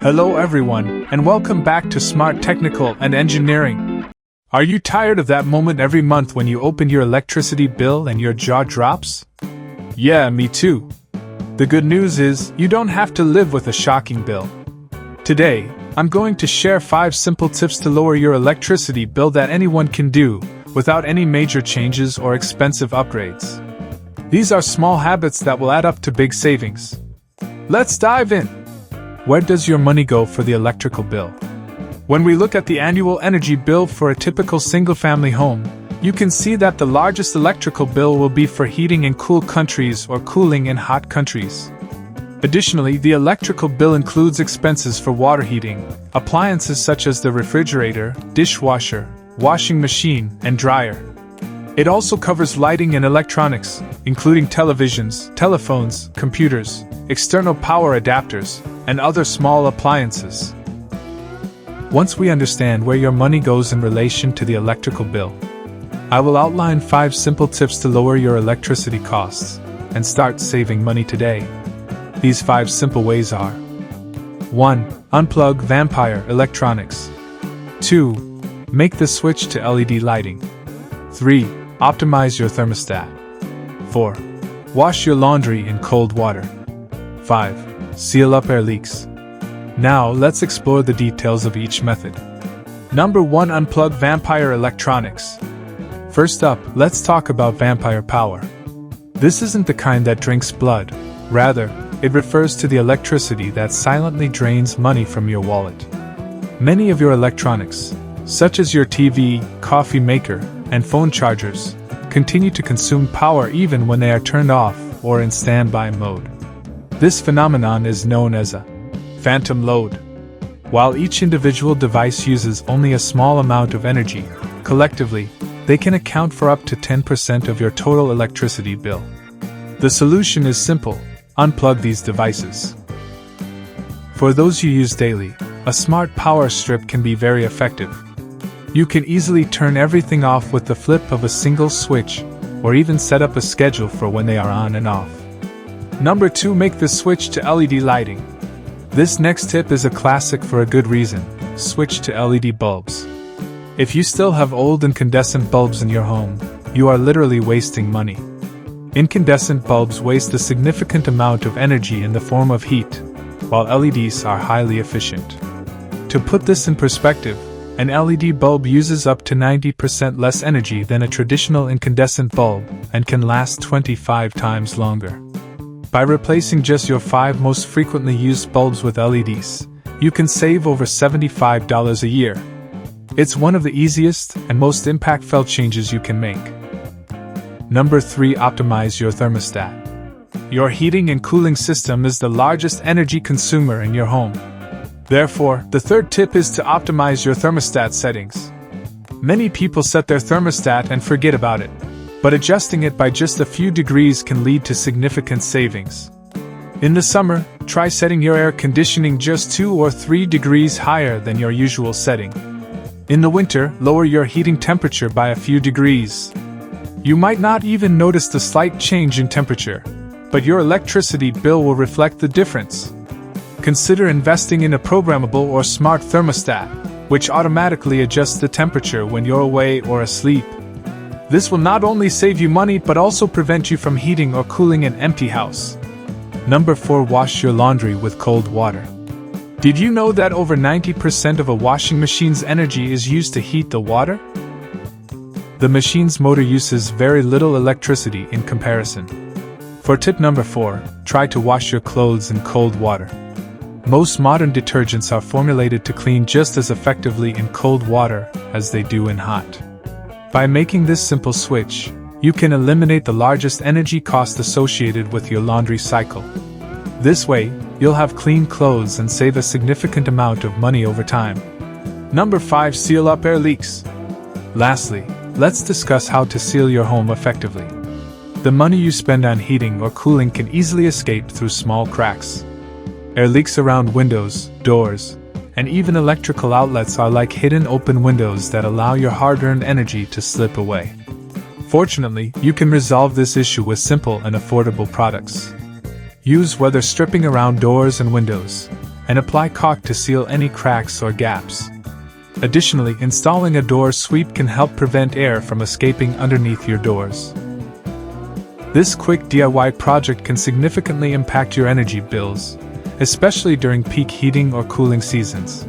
Hello everyone, and welcome back to Smart Technical and Engineering. Are you tired of that moment every month when you open your electricity bill and your jaw drops? Yeah, me too. The good news is, you don't have to live with a shocking bill. Today, I'm going to share 5 simple tips to lower your electricity bill that anyone can do, without any major changes or expensive upgrades. These are small habits that will add up to big savings. Let's dive in! Where does your money go for the electrical bill? When we look at the annual energy bill for a typical single-family home, you can see that the largest electrical bill will be for heating in cool countries or cooling in hot countries. Additionally, the electrical bill includes expenses for water heating, appliances such as the refrigerator, dishwasher, washing machine, and dryer. It also covers lighting and electronics, including televisions, telephones, computers, external power adapters, and other small appliances. Once we understand where your money goes in relation to the electrical bill, I will outline 5 simple tips to lower your electricity costs and start saving money today. These 5 simple ways are: 1. Unplug vampire electronics. 2. Make the switch to LED lighting. 3. Optimize your thermostat. 4. Wash your laundry in cold water. 5. Seal up air leaks. Now, let's explore the details of each method. Number 1. Unplug vampire electronics. First up, let's talk about vampire power. This isn't the kind that drinks blood. Rather, it refers to the electricity that silently drains money from your wallet. Many of your electronics, such as your TV, coffee maker, and phone chargers, continue to consume power even when they are turned off or in standby mode. This phenomenon is known as a phantom load. While each individual device uses only a small amount of energy, collectively, they can account for up to 10% of your total electricity bill. The solution is simple: unplug these devices. For those you use daily, a smart power strip can be very effective. You can easily turn everything off with the flip of a single switch, or even set up a schedule for when they are on and off. Number 2. Make the switch to LED lighting. This next tip is a classic for a good reason: switch to LED bulbs. If you still have old incandescent bulbs in your home, you are literally wasting money. Incandescent bulbs waste a significant amount of energy in the form of heat, while LEDs are highly efficient. To put this in perspective, an LED bulb uses up to 90% less energy than a traditional incandescent bulb and can last 25 times longer. By replacing just your 5 most frequently used bulbs with LEDs, you can save over $75 a year. It's one of the easiest and most impactful changes you can make. Number 3. Optimize your thermostat. Your heating and cooling system is the largest energy consumer in your home. Therefore, the third tip is to optimize your thermostat settings. Many people set their thermostat and forget about it, but adjusting it by just a few degrees can lead to significant savings. In the summer, try setting your air conditioning just 2 or 3 degrees higher than your usual setting. In the winter, lower your heating temperature by a few degrees. You might not even notice the slight change in temperature, but your electricity bill will reflect the difference. Consider investing in a programmable or smart thermostat, which automatically adjusts the temperature when you're away or asleep. This will not only save you money but also prevent you from heating or cooling an empty house. Number 4. Wash your laundry with cold water. Did you know that over 90% of a washing machine's energy is used to heat the water? The machine's motor uses very little electricity in comparison. For tip number 4, try to wash your clothes in cold water. Most modern detergents are formulated to clean just as effectively in cold water as they do in hot. By making this simple switch, you can eliminate the largest energy cost associated with your laundry cycle. This way, you'll have clean clothes and save a significant amount of money over time. Number 5. Seal up air leaks. Lastly, let's discuss how to seal your home effectively. The money you spend on heating or cooling can easily escape through small cracks. Air leaks around windows, doors, and even electrical outlets are like hidden open windows that allow your hard-earned energy to slip away. Fortunately, you can resolve this issue with simple and affordable products. Use weather stripping around doors and windows. and apply caulk to seal any cracks or gaps. Additionally, installing a door sweep can help prevent air from escaping underneath your doors. This quick DIY project can significantly impact your energy bills, especially during peak heating or cooling seasons.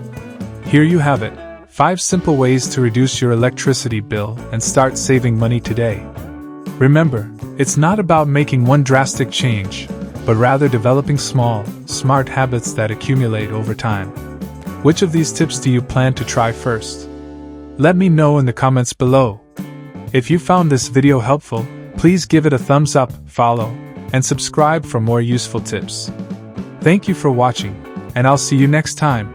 Here you have it, 5 simple ways to reduce your electricity bill and start saving money today. Remember, it's not about making one drastic change, but rather developing small, smart habits that accumulate over time. Which of these tips do you plan to try first? Let me know in the comments below. If you found this video helpful, please give it a thumbs up, follow, and subscribe for more useful tips. Thank you for watching, and I'll see you next time.